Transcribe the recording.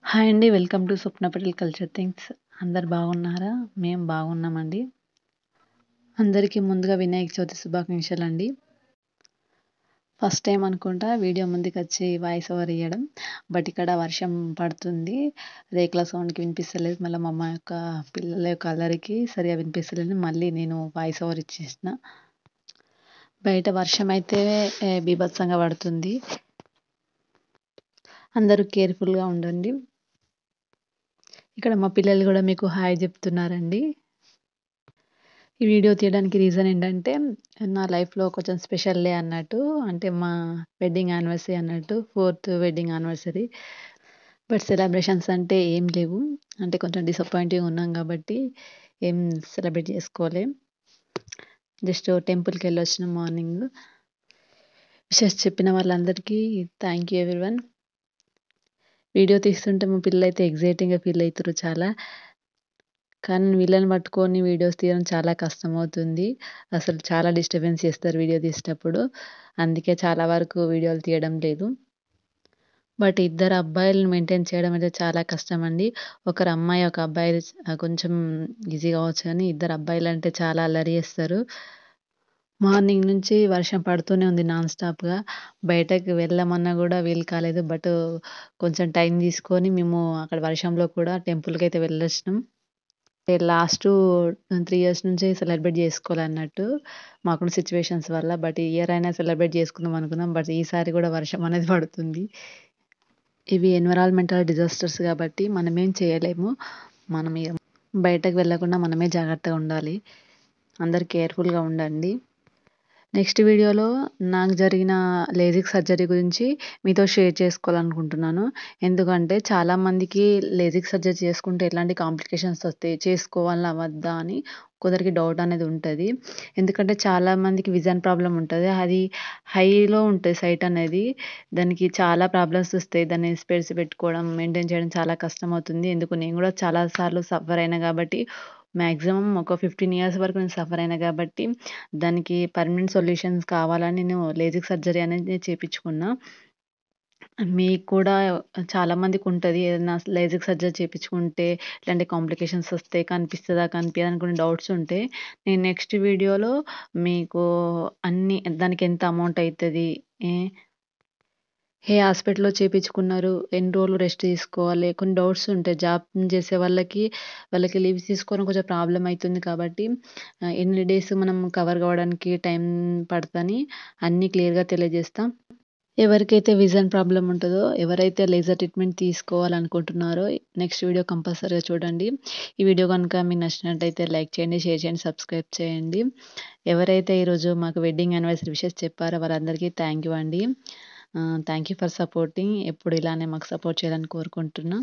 Hi అండి. Welcome to Swapna Patel culture things. అందరు బాగున్నారా? మేము బాగున్నామండి. అందరికీ ముందుగా వినాయక చవితి శుభాకాంక్షలండి. ఫస్ట్ టైం అనుకుంటా వీడియో ముందుకొచ్చి వాయిస్ ఓవర్ ఇయ్యడం. బట్ ఇక్కడ వర్షం పడుతుంది. రేకుల సౌండ్‌కి వినిపిస్తలేదు. మళ్ళా మా అమ్మ యొక్క పిల్లల యొక్క అల్లరికి సరిగ్గా వినిపిస్తలేదు. మళ్ళీ నేను వాయిస్ ఓవర్ ఇచ్చేసిన. బయట వర్షం అయితే బీభత్సంగా పడుతుంది. అందరూ కేర్‌ఫుల్‌గా ఉండండి. ఇక్కడ మా పిల్లలు గూడా మీకు హాయ్ జెప్తున్నారండి. ఈ వీడియో తీయడానికి రీజన్ ఏంటంటే, నా లైఫ్‌లో కొంచెం స్పెషల్ డే అన్నట్టు. అంటే మా వెడ్డింగ్ యానివర్సరీ అన్నట్టు. 4థ్ వెడ్డింగ్ యానివర్సరీ. బట్ సెలబ్రేషన్స్ అంటే ఏం లేవు. అంటే కొంచెం డిసప్పాయింటింగ్‌గా ఉన్నాం గాబట్టి, ఏం సెలబ్రేట్ చేసుకోలే. Just టెంపుల్‌కెళ్ళొచ్చినాం morning. విషెస్ చెప్పిన వాళ్ళందరికీ థ్యాంక్ యూ ఎవ్రీవన్. వీడియో తీస్తుంటే మా పిల్లలైతే ఎక్సైటింగ్‌గా ఫీల్ అయితుర్రు చాలా. కానీ వీళ్ళని పట్టుకొని వీడియోస్ తీయడం చాలా కష్టమవుతుంది. అసలు చాలా డిస్టర్బెన్స్ చేస్తారు వీడియో తీసేటప్పుడు. అందుకే చాలా వరకు వీడియోలు తీయడం లేదు. బట్ ఇద్దరు అబ్బాయిలని మెయింటైన్ చేయడం అయితే చాలా కష్టమండి. ఒకరు అమ్మాయి, ఒక అబ్బాయి కొంచెం ఈజీ కావచ్చు కానీ, ఇద్దరు అబ్బాయిలంటే చాలా అల్లరి చేస్తారు. మార్నింగ్ నుంచి వర్షం పడుతూనే ఉంది నాన్ స్టాప్‌గా. బయటకి వెళ్ళమన్నా గూడా వీలు కాలేదు. బట్ కొంచెం టైం తీసుకొని మేము అక్కడ వర్షంలో కూడా టెంపుల్‌కైతే వెళ్ళొచ్చినాం. లాస్టు 3 ఇయర్స్ నుంచి సెలబ్రేట్ జేసుకోవాలన్నట్టు. మాకున్న సిట్యుయేషన్స్ వల్ల. బట్ ఈ ఇయర్ అయినా సెలబ్రేట్ జేసుకుందాం అనుకున్నాం. బట్ ఈసారి గూడా వర్షం అనేది పడుతుంది. ఇవి ఎన్విరాన్మెంటల్ డిజాస్టర్స్ గాబట్టి మనమేం చేయలేము. మనం ఇగ బయటకు వెళ్ళకుండా మనమే జాగ్రత్తగా ఉండాలి. అందరూ కేర్‌ఫుల్‌గా ఉండండి. నెక్స్ట్ వీడియోలో నాకు జరిగిన లేజిక్ సర్జరీ గురించి మీతో షేర్ చేసుకోవాలనుకుంటున్నాను. ఎందుకంటే చాలామందికి లేజిక్ సర్జరీ చేసుకుంటే ఎలాంటి కాంప్లికేషన్స్ వస్తాయి, చేసుకోవాలా వద్దా అని కొందరికి డౌట్ అనేది ఉంటది. ఎందుకంటే చాలామందికి విజన్ ప్రాబ్లమ్ ఉంటది. అది హైలో ఉంటది సైట్ అనేది. దానికి చాలా ప్రాబ్లమ్స్ వస్తాయి. దాన్ని స్పెట్స్ పెట్టుకోవడం, మెయింటైన్ చేయడం చాలా కష్టమవుతుంది. ఎందుకు నేను కూడా చాలా సార్లు సఫర్ అయినా కాబట్టి మాక్సిమం ఒక 15 ఇయర్స్ వరకు నేను సఫర్ అయినా కాబట్టి దానికి పర్మనెంట్ సొల్యూషన్స్ కావాలని నేను లేజిక్ సర్జరీ అనేది చేపించుకున్నా. మీకు కూడా చాలా మందికుంటది. ఏదన్నా లేజిక్ సర్జరీ చేపించుకుంటే ఇట్లాంటి కాంప్లికేషన్స్ వస్తాయి. కనిపిస్తదా? కనిపియదా? అని కొన్ని డౌట్స్ ఉంటే నేను నెక్స్ట్ వీడియోలో మీకు అన్నీ దానికి ఎంత అమౌంట్ అయితది? ఏ ఏ హాస్పిటల్‌లో చేపించుకున్నారు? ఎన్ని రోజులు రెస్ట్ తీసుకోవాలి? కొన్ని డౌట్స్ ఉంటాయి. జాబ్ చేసే వాళ్ళకి లీవ్స్ తీసుకోవడం కొంచెం ప్రాబ్లమ్ అయితుంది కాబట్టి ఎన్ని డేస్ మనం కవర్ కావడానికి టైం పడతదని అన్నీ క్లియర్‌గా తెలియజేస్తా. ఎవరికైతే విజన్ ప్రాబ్లమ్ ఉంటదో, ఎవరైతే లేజర్ ట్రీట్మెంట్ తీసుకోవాలనుకుంటున్నారో నెక్స్ట్ వీడియో కంపల్సరీగా చూడండి. ఈ వీడియో గనుక మీకు నచ్చినట్టయితే లైక్ చేయండి, షేర్ చేయండి, సబ్స్క్రైబ్ చేయండి. ఎవరైతే ఈరోజు మాకు వెడ్డింగ్ యానివర్సరీ విషెస్ చెప్పారో వాళ్ళందరికీ థ్యాంక్ యూ అండి. Thank you for supporting. ఎప్పుడు ఇలానే మాకు సపోర్ట్ చేయాలని కోరుకుంటున్నా.